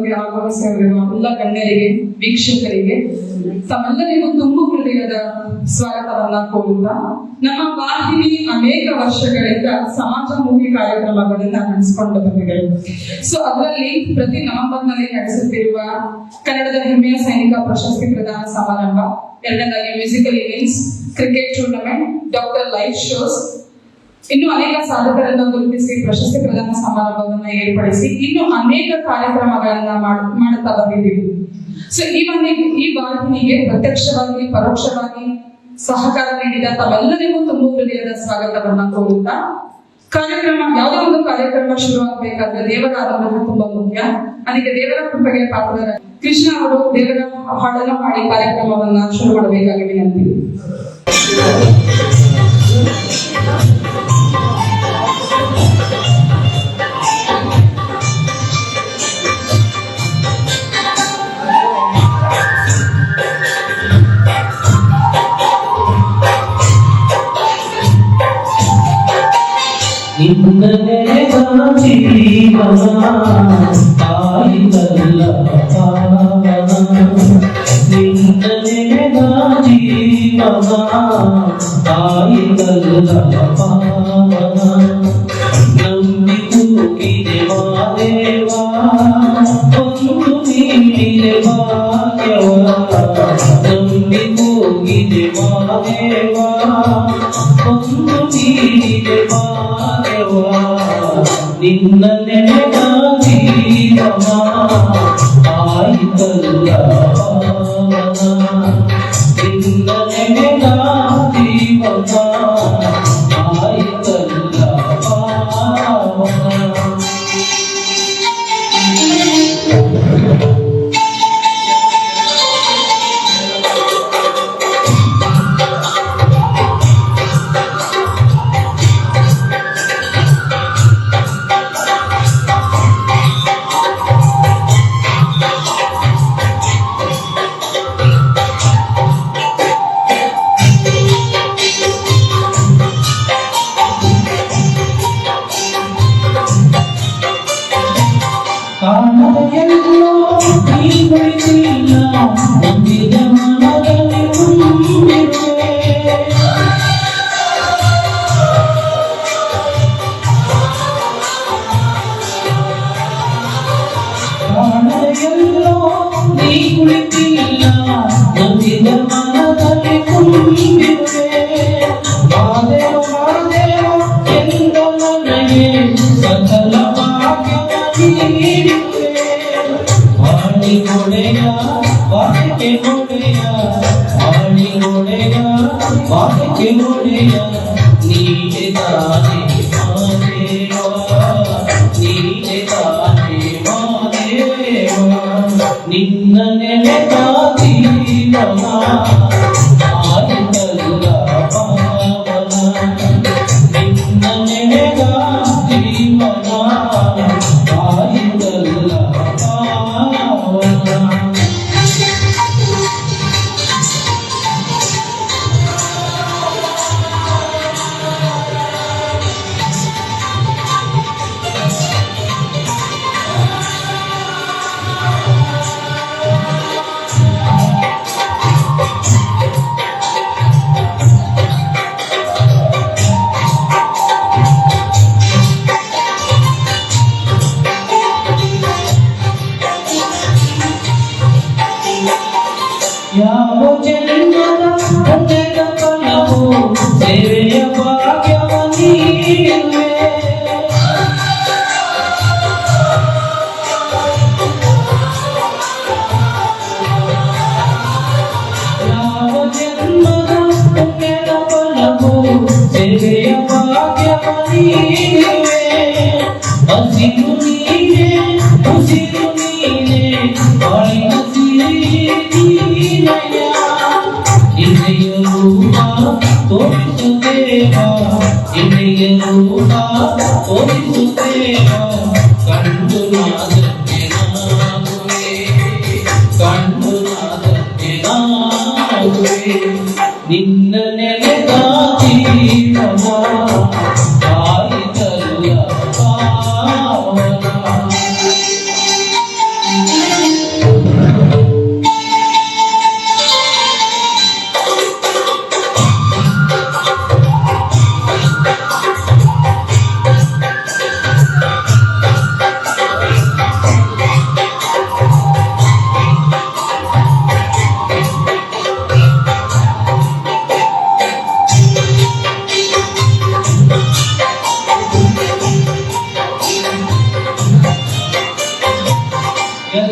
ಕಾರ್ಯಕ್ರಮಕ್ಕೆ ಆಗಮಿಸಿರುವ ಎಲ್ಲ ಗಣ್ಯರಿಗೆ, ವೀಕ್ಷಕರಿಗೆ ತಮ್ಮೆಲ್ಲರಿಗೂ ತುಂಬು ಹೃದಯದ ಸ್ವಾಗತವನ್ನ ಕೋರುತ್ತಾ, ನಮ್ಮ ವಾಹಿನಿ ಅನೇಕ ವರ್ಷಗಳಿಂದ ಸಮಾಜಮುಖಿ ಕಾರ್ಯಕ್ರಮಗಳನ್ನ ನಡೆಸಿಕೊಂಡು ಬಂದಿದೆ. ಸೊ ಅದರಲ್ಲಿ ಪ್ರತಿ ನವೆಂಬರ್ನಲ್ಲಿ ನಡೆಸುತ್ತಿರುವ ಕನ್ನಡದ ಹೆಮ್ಮೆಯ ಸೈನಿಕ ಪ್ರಶಸ್ತಿ ಪ್ರದಾನ ಸಮಾರಂಭ, ಎರಡನೇದಾಗಿ musical events, cricket tournament, doctor live shows, ಇನ್ನು ಅನೇಕ ಸಾಧಕರನ್ನು ಗುರುತಿಸಿ ಪ್ರಶಸ್ತಿ ಪ್ರದಾನ ಸಮಾರಂಭವನ್ನು ಏರ್ಪಡಿಸಿ ಇನ್ನು ಅನೇಕ ಕಾರ್ಯಕ್ರಮಗಳನ್ನ ಮಾಡುತ್ತಾ ಬಂದಿದ್ದೀವಿ. ಸೊ ಈ ವಾಹಿನಿಗೆ ಪ್ರತ್ಯಕ್ಷವಾಗಿ ಪರೋಕ್ಷವಾಗಿ ಸಹಕಾರ ನೀಡಿದ ತಮ್ಮೆಲ್ಲರಿಗೂ ತುಂಬ ಹೃದಯದ ಸ್ವಾಗತವನ್ನ ಕೋರುತ್ತಾ, ಯಾವುದೇ ಒಂದು ಕಾರ್ಯಕ್ರಮ ಶುರುವಾಗಬೇಕಾದ್ರೆ ದೇವರ ಆರಾಧನೆ ತುಂಬಾ ಮುಖ್ಯ. ಅದಕ್ಕೆ ದೇವರ ಕೃಪೆಗೆ ಪಾತ್ರರ ಕೃಷ್ಣ ಅವರು ದೇವರ ಹಾಡನ್ನು ಹಾಡಿ ಕಾರ್ಯಕ್ರಮವನ್ನ ಶುರು ಮಾಡಬೇಕಾಗಿ ವಿನಂತಿ. ನಿನ್ನನೆ ಜೀವನ ಆಯಿತಲ್ಲ ಪಾವನ, ನಿನ್ನನೆ ಜೀವನ ಆಯಿತಲ್ಲ ಪಾವನ, ನಂಬಿ ಕೂಗಿದೆ ಮಾದೇವ ಒಂದು ನೀಡಿದೆ ಭಾಗ್ಯವ, ನಂಬಿ ಕೂಗಿದೆ ಮಾದೇವ ಒಂದು ನೀಡಿದೆ ಭಾಗ್ಯವ, ನಿನ್ನ ನೆನೆದ ಜೀವನ ಆಯಿತಲ್ಲ ಪಾವನ, ನಿನ್ನ ನೆನೆದ ಜೀವನ ಆಯಿತಲ್ಲ ಪಾವನ. ಕಾಣದೆಲ್ಲೋ ನೀ ಕುಳಿತಿಲ್ಲ, ನಂಬಿದ ಮನದಲ್ಲಿ ತುಂಬಿರುವೆ, ಕಾಣದೆಲ್ಲೋ ನೀ ಕುಳಿತಿಲ್ಲ, ನಂಬಿದ ಮನದಲ್ಲಿ ತುಂಬಿರುವೆ, ಮಾದೇವ ಮಾದೇವ ಎಂದ ನನಗೆ ಸಕಲ ಭಾಗ್ಯವ ನೀಡಿರುವೆ, ವಾಣಿ ಒಡೆಯ ವಾಣಿಕೆ ಒಡೆಯ, ವಾಣಿ ಒಡೆಯ ವಾಣಿಕೆ ಒಡೆಯ, ನೀನೆ ತಾನೇ ಮಾದೇವ, ನೀನೆ ತಾನೇ ಮಾದೇವ, ನಿನ್ನ ನೆನೆದ ಜೀವನ ಆಯಿತಲ್ಲ ಪಾವನ, ನಿನ್ನ ನೆನೆದ ಜೀವನ ಆಯಿತಲ್ಲ ಪಾವನ. ಯಾವ ಜನ್ಮದ ಪುಣ್ಯದ ಫಲವು ಸೇವೆಯ ಭಾಗ್ಯವ ನೀಡುವೆ, ಯಾವ ಜನ್ಮದ ಪುಣ್ಯದ ಫಲವು ಸೇವೆಯ ಭಾಗ್ಯವ ನೀಡುವೆ, ಹಸಿರು ನೀನೆ ಉಸಿರು ನೀನೆ ಬಾಳಿನ ಸಿರಿನಯ, ಎದೆಯ ರೂಪ ತೋರಿಸುತ್ತೇವ, ಎದೆಯ ರೂಪ ತೋರಿಸುತ್ತೇವ, ಕಂಡು ನಾದಕ್ಕೆ ನಾಗುವೆ, ಕಂಡು ನಾದಕ್ಕೆ ನಾಗುವೆ, ನಿನ್ನ ನೆನೆದ ಜೀವನ ಆಯಿತಲ್ಲ ಪಾವನ.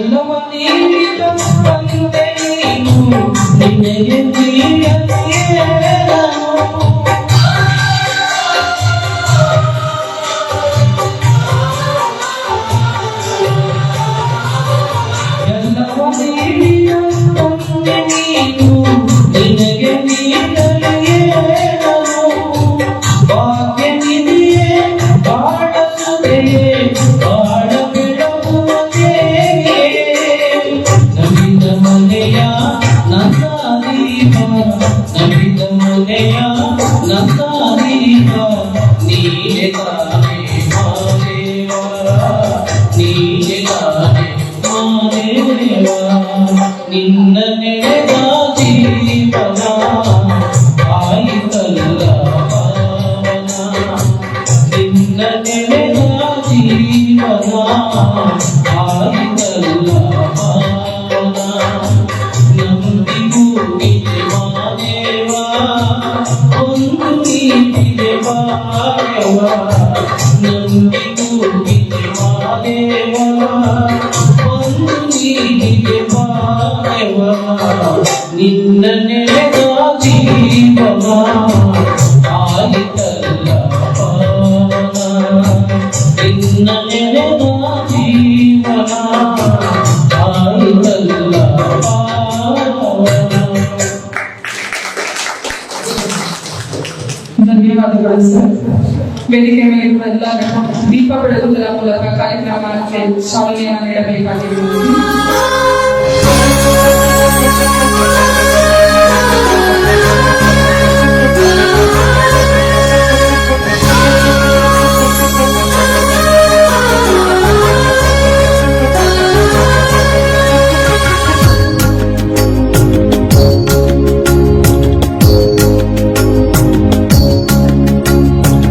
ಎಲ್ಲವ ನೀಡಿದ ತಂದೆ ನೀನು ನಿನಗೆ ನೀಡಲೇನು ಎಲ್ಲವ ನೀಡಿದ ತಂದೆ ನೀನು ನಿನಗೆ ನೀಡಲೇನು ಭಾಗ್ಯ ನಿಧಿಯೇ ಬಾಳ ಸುದೆಯೇ ಬಾಳ ಬೆಳಗುವುದೇ ನಮಿದ ಮನೆಯ ನನ್ನ ದೀಪ ನಮಿದ ಮನೆಯ ನನ್ನ ದೀಪ ನೀನೆ ತಾನೇ ಮಾದೇವ ನೀನೆ ತಾನೇ ಮಾದೇವ ನಿನ್ನ ನೆನೆದ ಜೀವನ ಆಯಿತಲ್ಲ ಪಾವನ ನಿನ್ನ ನೆನೆದ ಜೀವನ ಆಯಿತಲ್ಲ ಪಾವನ ನಂಬಿಗೂ ಇದೆ ಮಾದೇವ ಒಂದು ನೀತಿದೆ ಭಾಗ್ಯವ ನಂಬಿಗೂ ಇದೆ ಮಾದೇವ ಒಂದು ನೀತಿದೆ ಭಾಗ್ಯವ ನಿನ್ನ ನೆನೆದ ಜೀವನ ಆಯಿತಲ್ಲ ಪಾವನ ನಿನ್ನ ನೆನೆದ ಜೀವನ ಆಯಿತಲ್ಲ ಪಾವನ ಧನ್ಯವಾದಗಳು ಸರ್. ವೇದಿಕೆ ಮೇಲಿರುವ ಎಲ್ಲ ದೀಪ ಬೆಳಗುವುದರ ಮೂಲಕ ಕಾರ್ಯಕ್ರಮಕ್ಕೆ ಚಾಲನೆಯನ್ನು ನೀಡಬೇಕಾಗಿದೆ.